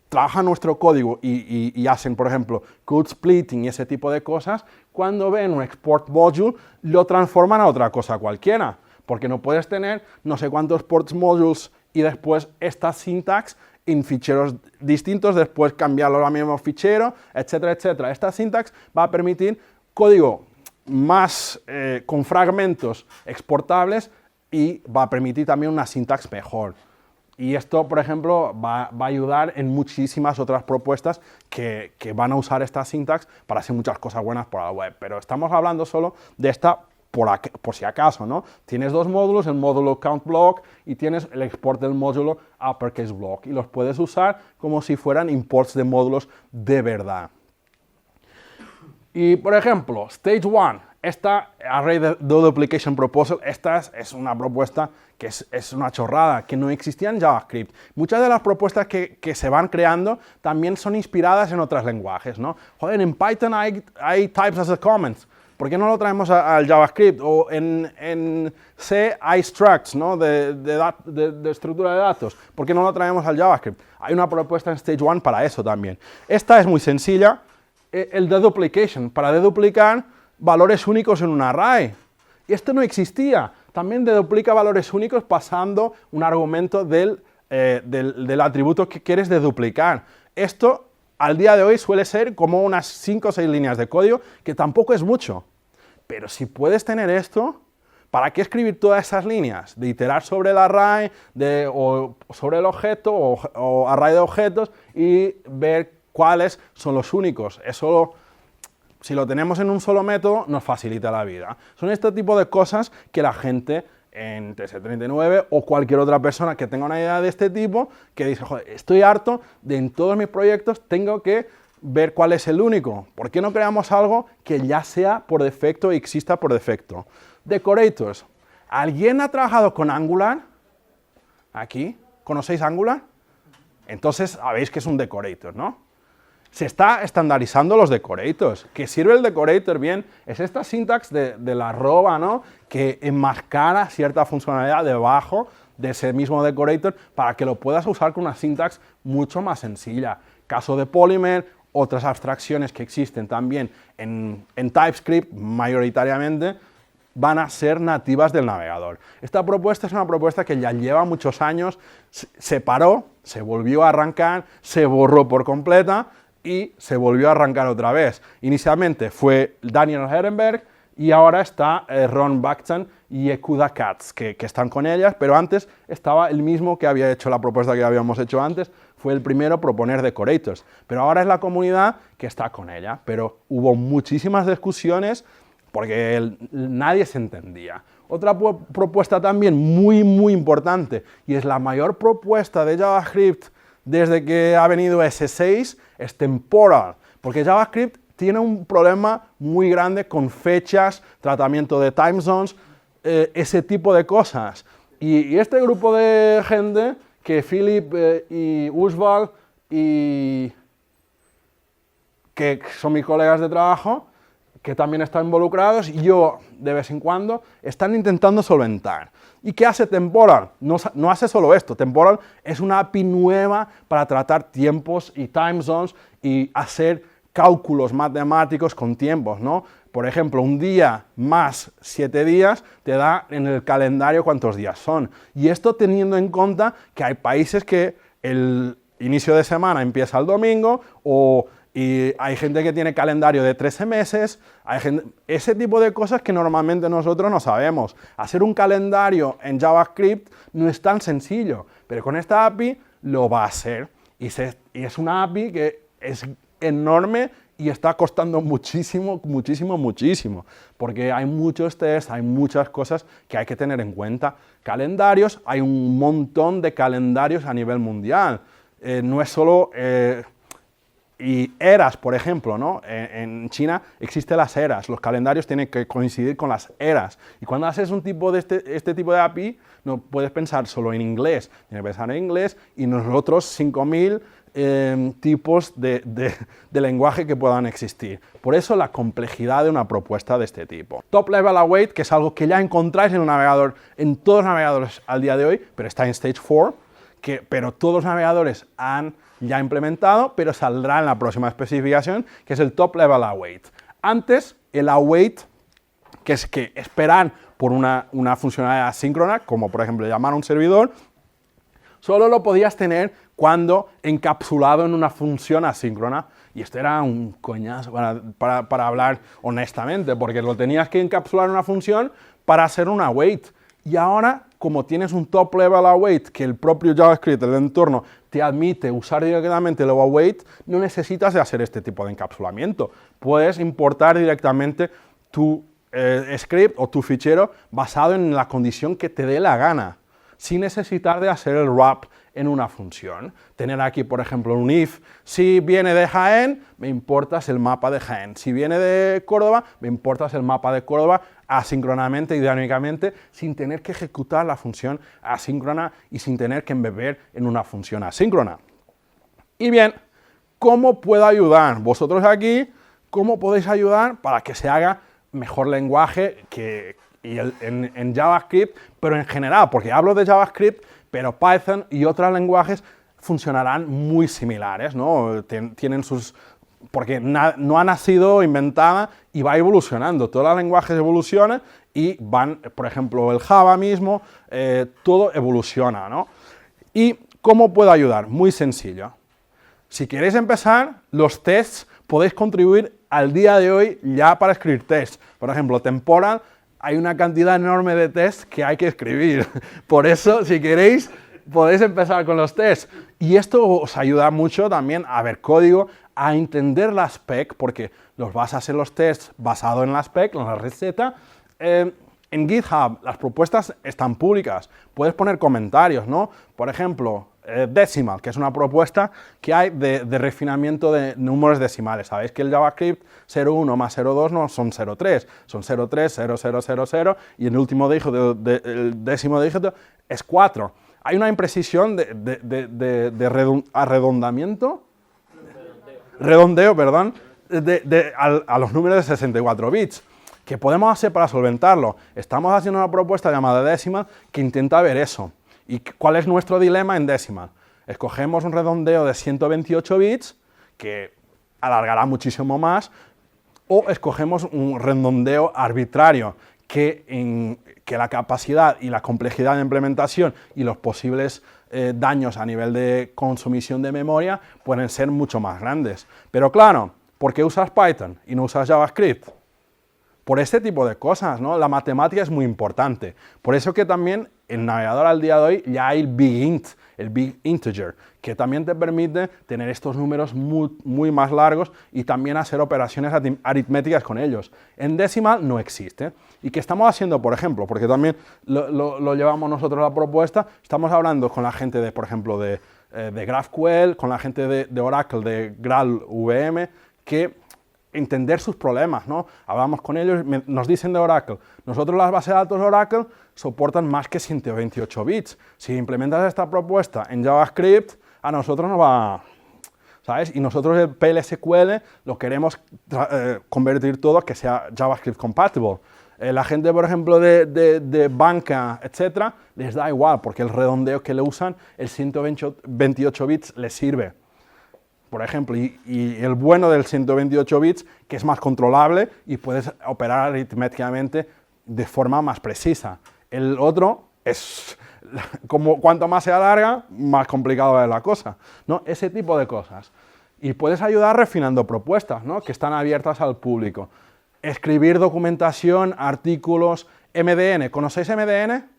trabajan nuestro código y hacen, por ejemplo, code splitting y ese tipo de cosas, cuando ven un export module, lo transforman a otra cosa cualquiera. Porque no puedes tener no sé cuántos ports modules y después esta syntax en ficheros distintos, después cambiarlo al mismo fichero, etcétera, etcétera. Esta syntax va a permitir código más con fragmentos exportables y va a permitir también una syntax mejor. Y esto, por ejemplo, va a ayudar en muchísimas otras propuestas que van a usar esta syntax para hacer muchas cosas buenas por la web. Pero estamos hablando solo de esta por si acaso, ¿no? Tienes dos módulos, el módulo count block y tienes el export del módulo uppercase block y los puedes usar como si fueran imports de módulos de verdad. Y por ejemplo, Stage 1, esta Array Deduplication Proposal, esta es una propuesta que es una chorrada, que no existía en JavaScript. Muchas de las propuestas que se van creando también son inspiradas en otros lenguajes, ¿no? Joder, en Python hay types as a comments. ¿Por qué no lo traemos al JavaScript? O en C hay structs, ¿no? de estructura de datos. ¿Por qué no lo traemos al JavaScript? Hay una propuesta en Stage 1 para eso también. Esta es muy sencilla. El deduplication, para deduplicar valores únicos en un array. Y esto no existía. También deduplica valores únicos pasando un argumento del atributo que quieres deduplicar. Esto al día de hoy suele ser como unas 5 o 6 líneas de código, que tampoco es mucho. Pero si puedes tener esto, ¿para qué escribir todas esas líneas? De iterar sobre el array, o sobre el objeto, o array de objetos, y ver cuáles son los únicos. Eso, si lo tenemos en un solo método, nos facilita la vida. Son este tipo de cosas que la gente en TS39 o cualquier otra persona que tenga una idea de este tipo, que dice, joder, estoy harto de en todos mis proyectos tengo que ver cuál es el único. ¿Por qué no creamos algo que ya sea por defecto y exista por defecto? Decorators. ¿Alguien ha trabajado con Angular? ¿Aquí? ¿Conocéis Angular? Entonces sabéis que es un decorator, ¿no? Se está estandarizando los decorators. ¿Qué sirve el decorator? Bien, es esta sintax de la arroba, ¿no? Que enmascara cierta funcionalidad debajo de ese mismo decorator para que lo puedas usar con una sintax mucho más sencilla. Caso de Polymer, otras abstracciones que existen también en TypeScript, mayoritariamente, van a ser nativas del navegador. Esta propuesta es una propuesta que ya lleva muchos años, se paró, se volvió a arrancar, se borró por completa, y se volvió a arrancar otra vez. Inicialmente fue Daniel Herenberg y ahora está Ron Bakhtan y Ekuda Katz, que están con ellas, pero antes estaba el mismo que había hecho la propuesta que habíamos hecho antes, fue el primero a proponer decorators, pero ahora es la comunidad que está con ella, pero hubo muchísimas discusiones porque nadie se entendía. Otra propuesta también muy importante, y es la mayor propuesta de JavaScript desde que ha venido S6, es temporal, porque JavaScript tiene un problema muy grande con fechas, tratamiento de time zones, ese tipo de cosas. Y este grupo de gente, que Philip y Oswald, y que son mis colegas de trabajo, que también están involucrados, y yo de vez en cuando, están intentando solventar. ¿Y qué hace Temporal? No hace solo esto. Temporal es una API nueva para tratar tiempos y time zones y hacer cálculos matemáticos con tiempos, ¿no? Por ejemplo, un día más 7 días te da en el calendario cuántos días son. Y esto teniendo en cuenta que hay países que el inicio de semana empieza el domingo, y hay gente que tiene calendario de 13 meses, ese tipo de cosas que normalmente nosotros no sabemos. Hacer un calendario en JavaScript no es tan sencillo, pero con esta API lo va a hacer. Y es una API que es enorme y está costando muchísimo, muchísimo, muchísimo, porque hay muchos tests, hay muchas cosas que hay que tener en cuenta. Calendarios, hay un montón de calendarios a nivel mundial. No es solo... y eras, por ejemplo, ¿no? En China existen las eras, los calendarios tienen que coincidir con las eras. Y cuando haces un tipo de este tipo de API, no puedes pensar solo en inglés, tienes que pensar en inglés y en los otros 5.000 tipos de lenguaje que puedan existir. Por eso la complejidad de una propuesta de este tipo. Top Level Await, que es algo que ya encontráis en un navegador, en todos los navegadores al día de hoy, pero está en Stage 4, pero todos los navegadores han ya implementado, pero saldrá en la próxima especificación, que es el Top Level Await. Antes, el await, que es que esperan por una funcionalidad asíncrona, como por ejemplo llamar a un servidor, solo lo podías tener cuando encapsulado en una función asíncrona. Y esto era un coñazo para hablar honestamente, porque lo tenías que encapsular en una función para hacer un await. Y ahora, como tienes un top level await, que el propio JavaScript, el entorno, te admite usar directamente el await, no necesitas de hacer este tipo de encapsulamiento. Puedes importar directamente tu script o tu fichero basado en la condición que te dé la gana, sin necesitar de hacer el wrap en una función. Tener aquí, por ejemplo, un if. Si viene de Jaén, me importas el mapa de Jaén. Si viene de Córdoba, me importas el mapa de Córdoba asíncronamente y dinámicamente, sin tener que ejecutar la función asíncrona y sin tener que embeber en una función asíncrona. Y bien, ¿cómo puedo ayudar? Vosotros aquí, ¿cómo podéis ayudar para que se haga mejor lenguaje en JavaScript, pero en general? Porque hablo de JavaScript, pero Python y otros lenguajes funcionarán muy similares, ¿no? Tienen sus... porque no ha nacido inventada y va evolucionando. Todos los lenguajes evolucionan y van, por ejemplo, el Java mismo, todo evoluciona, ¿no? ¿Y cómo puedo ayudar? Muy sencillo. Si queréis empezar, los tests podéis contribuir al día de hoy ya para escribir tests. Por ejemplo, Temporal, hay una cantidad enorme de tests que hay que escribir. Por eso, si queréis, podéis empezar con los tests. Y esto os ayuda mucho también a ver código, a entender la spec, porque los vas a hacer los tests basado en la spec, en la receta. En GitHub las propuestas están públicas, puedes poner comentarios, ¿no? Por ejemplo, Decimal, que es una propuesta que hay de refinamiento de números decimales. Sabéis que el JavaScript 0,1 más 0,2 no son 0,3, son 0,3, 0,000 y el último dígito, el décimo dígito es 4. Hay una imprecisión de arredondamiento, redondeo, perdón, a los números de 64 bits. ¿Qué podemos hacer para solventarlo? Estamos haciendo una propuesta llamada Decimal que intenta ver eso. ¿Y cuál es nuestro dilema en Decimal? Escogemos un redondeo de 128 bits, que alargará muchísimo más, o escogemos un redondeo arbitrario, que la capacidad y la complejidad de implementación y los posibles daños a nivel de consumición de memoria pueden ser mucho más grandes. Pero claro, ¿por qué usas Python y no usas JavaScript? Por este tipo de cosas, ¿no? La matemática es muy importante. Por eso que también el navegador al día de hoy ya hay el Big Int, el Big Integer, que también te permite tener estos números muy más largos y también hacer operaciones aritméticas con ellos. En Decimal no existe. ¿Y qué estamos haciendo, por ejemplo? Porque también lo llevamos nosotros a la propuesta. Estamos hablando con la gente de, por ejemplo, de GraphQL, con la gente de Oracle, de GraalVM, que entender sus problemas, ¿no? Hablamos con ellos, nos dicen de Oracle, nosotros las bases de datos Oracle soportan más que 128 bits. Si implementas esta propuesta en JavaScript, a nosotros nos va, ¿sabes? Y nosotros el PLSQL lo queremos convertir todo a que sea JavaScript compatible. La gente, por ejemplo, de banca, etcétera, les da igual, porque el redondeo que le usan, el 128 bits les sirve. Por ejemplo, y el bueno del 128 bits, que es más controlable y puedes operar aritméticamente de forma más precisa. El otro es, como cuanto más se alarga, más complicado es la cosa, ¿no? Ese tipo de cosas. Y puedes ayudar refinando propuestas, ¿no? Que están abiertas al público. Escribir documentación, artículos, MDN. ¿Conocéis MDN?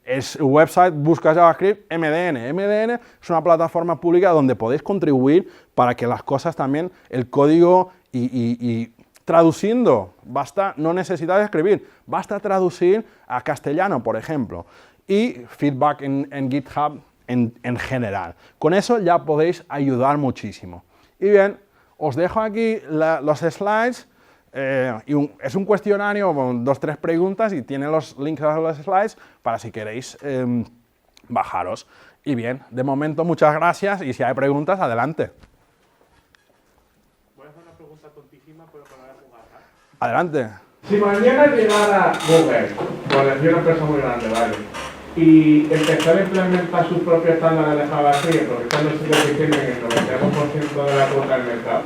Es website, buscas JavaScript, MDN. MDN es una plataforma pública donde podéis contribuir para que las cosas también, el código y traduciendo, basta, no necesitáis escribir, basta traducir a castellano, por ejemplo, y feedback en GitHub en general. Con eso ya podéis ayudar muchísimo. Y bien, os dejo aquí los slides. Es un cuestionario con 2 o 3 preguntas y tiene los links a los slides para si queréis bajaros. Y bien, de momento muchas gracias y si hay preguntas, adelante. Voy a hacer una pregunta tontísima, pero para jugar. Adelante. Si mañana llegara Google, por decir una empresa muy grande, ¿vale? Y empezar a implementar sus propios estándares de JavaScript, aprovechando el sitio que tienen el 92% de la cuota del mercado.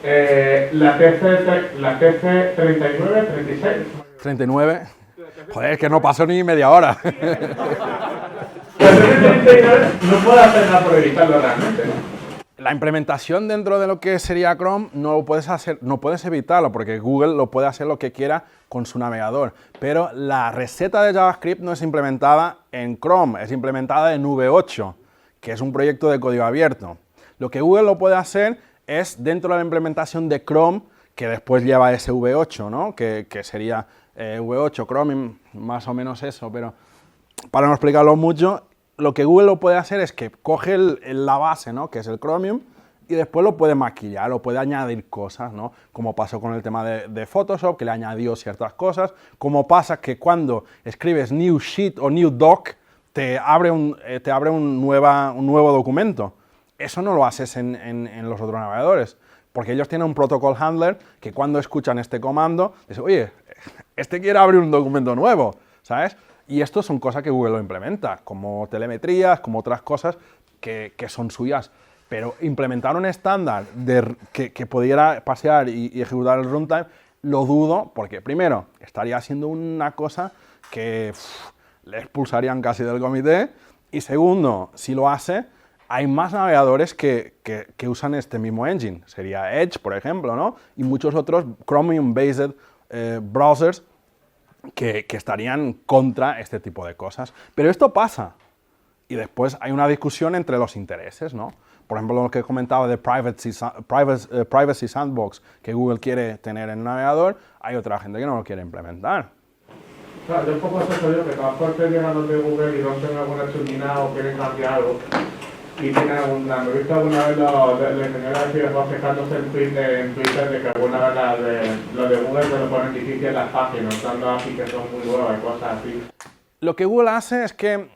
La TC 39, 36. 39. Joder, es que no pasó ni media hora. La TC 39 no puede hacer nada por evitarlo realmente, ¿no? La implementación dentro de lo que sería Chrome no lo puedes hacer, no puedes evitarlo porque Google lo puede hacer lo que quiera con su navegador. Pero la receta de JavaScript no es implementada en Chrome, es implementada en V8, que es un proyecto de código abierto. Lo que Google lo puede hacer es dentro de la implementación de Chrome, que después lleva ese V8, ¿no? que sería V8, Chromium, más o menos eso, pero para no explicarlo mucho, lo que Google lo puede hacer es que coge la base, ¿no? Que es el Chromium, y después lo puede maquillar, lo puede añadir cosas, ¿no? Como pasó con el tema de Photoshop, que le añadió ciertas cosas, como pasa que cuando escribes New Sheet o New Doc, te abre un nuevo documento. Eso no lo haces en los otros navegadores, porque ellos tienen un protocol handler que cuando escuchan este comando, dicen, oye, este quiere abrir un documento nuevo, ¿sabes? Y esto son cosas que Google lo implementa, como telemetrías, como otras cosas que son suyas. Pero implementar un estándar que pudiera pasear y ejecutar el runtime, lo dudo, porque primero, estaría haciendo una cosa que le expulsarían casi del comité, y segundo, si lo hace, hay más navegadores que usan este mismo engine. Sería Edge, por ejemplo, ¿no? Y muchos otros Chromium-based browsers que estarían contra este tipo de cosas. Pero esto pasa. Y después hay una discusión entre los intereses, ¿no? Por ejemplo, lo que comentaba de Privacy Sandbox, que Google quiere tener en el navegador, hay otra gente que no lo quiere implementar. Claro, yo un poco eso yo, que todas partes llegan los de Google y rompen alguna churminada o quieren cambiar algo. Y tienen alguna, me he visto alguna vez los ingenieros de Firefox quejándose en Twitter de que alguna vez los de Google se lo ponen difícil en las páginas, dando API que son muy nuevas y cosas así. Lo que Google hace es que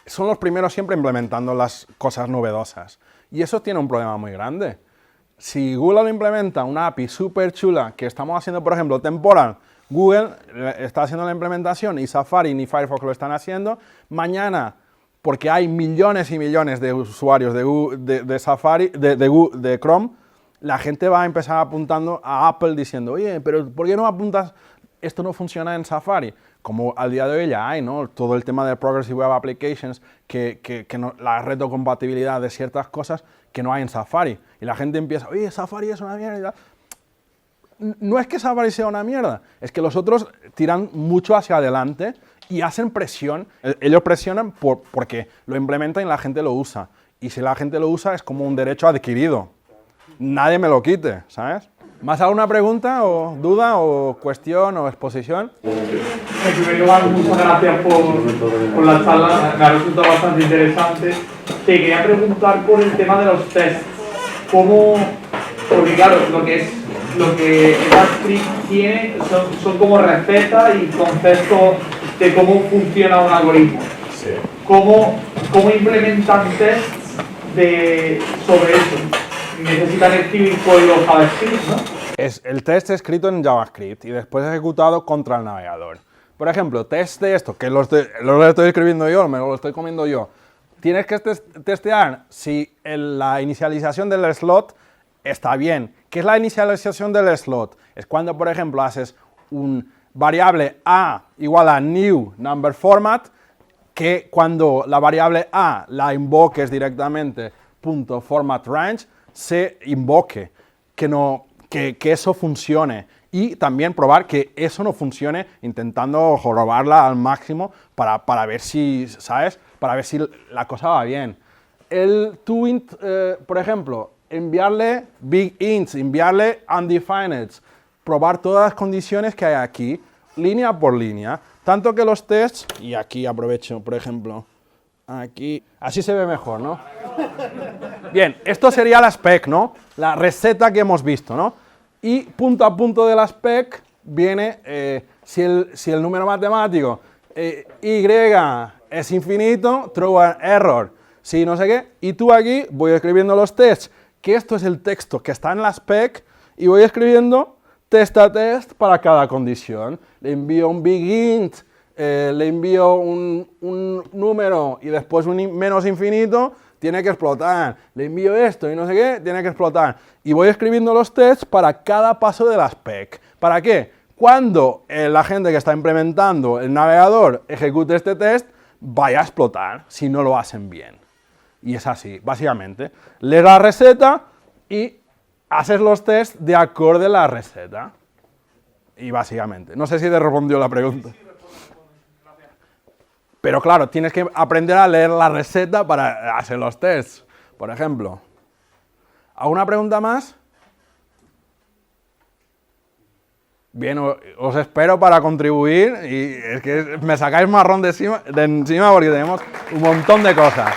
son los primeros siempre implementando las cosas novedosas. Y eso tiene un problema muy grande. Si Google lo implementa una API súper chula, que estamos haciendo, por ejemplo, temporal, Google está haciendo la implementación y Safari ni Firefox lo están haciendo, mañana, porque hay millones y millones de usuarios de Safari, de Chrome, la gente va a empezar apuntando a Apple diciendo, oye, pero ¿por qué no apuntas? Esto no funciona en Safari. Como al día de hoy ya hay, ¿no? Todo el tema de Progressive Web Applications, la retrocompatibilidad de ciertas cosas que no hay en Safari. Y la gente empieza, oye, Safari es una mierda. No es que Safari sea una mierda, es que los otros tiran mucho hacia adelante y hacen presión. Ellos presionan porque lo implementan y la gente lo usa. Y si la gente lo usa es como un derecho adquirido. Nadie me lo quite, ¿sabes? ¿Más alguna pregunta o duda o cuestión o exposición? En primer lugar, muchas gracias por la charla, me ha resultado bastante interesante. Te quería preguntar por el tema de los tests. ¿Cómo Porque claro, lo que JavaScript tiene son como recetas y conceptos de cómo funciona un algoritmo. Sí. ¿Cómo implementan tests sobre eso? Necesitan escribir código JavaScript, ¿no? Es el test escrito en JavaScript y después ejecutado contra el navegador. Por ejemplo, test de esto, que lo estoy escribiendo yo, me lo estoy comiendo yo. Tienes que testear si la inicialización del slot está bien. ¿Qué es la inicialización del slot? Es cuando, por ejemplo, haces un variable a igual a new number format, que cuando la variable a la invoques directamente .formatRange, se invoque, que eso funcione. Y también probar que eso no funcione intentando jorobarla al máximo para ver si, ¿sabes? Para ver si la cosa va bien. El toInt, por ejemplo, enviarle big ints, enviarle undefined, probar todas las condiciones que hay aquí, línea por línea, tanto que los tests, y aquí aprovecho, por ejemplo, aquí, así se ve mejor, ¿no? Bien, esto sería la spec, ¿no? La receta que hemos visto, ¿no? Y punto a punto de la spec viene si el número matemático y es infinito, throw an error, si no sé qué, y tú aquí voy escribiendo los tests, que esto es el texto que está en la spec, y voy escribiendo test a test para cada condición. Le envío un big int, le envío un número y después un menos infinito, tiene que explotar. Le envío esto y no sé qué, tiene que explotar. Y voy escribiendo los tests para cada paso de la spec. ¿Para qué? Cuando la gente que está implementando el navegador ejecute este test, vaya a explotar si no lo hacen bien. Y es así, básicamente. Lees la receta y haces los tests de acorde a la receta. Y básicamente. No sé si te respondió la pregunta. Pero claro, tienes que aprender a leer la receta para hacer los tests. Por ejemplo. ¿Alguna pregunta más? Bien, os espero para contribuir y es que me sacáis marrón de encima porque tenemos un montón de cosas.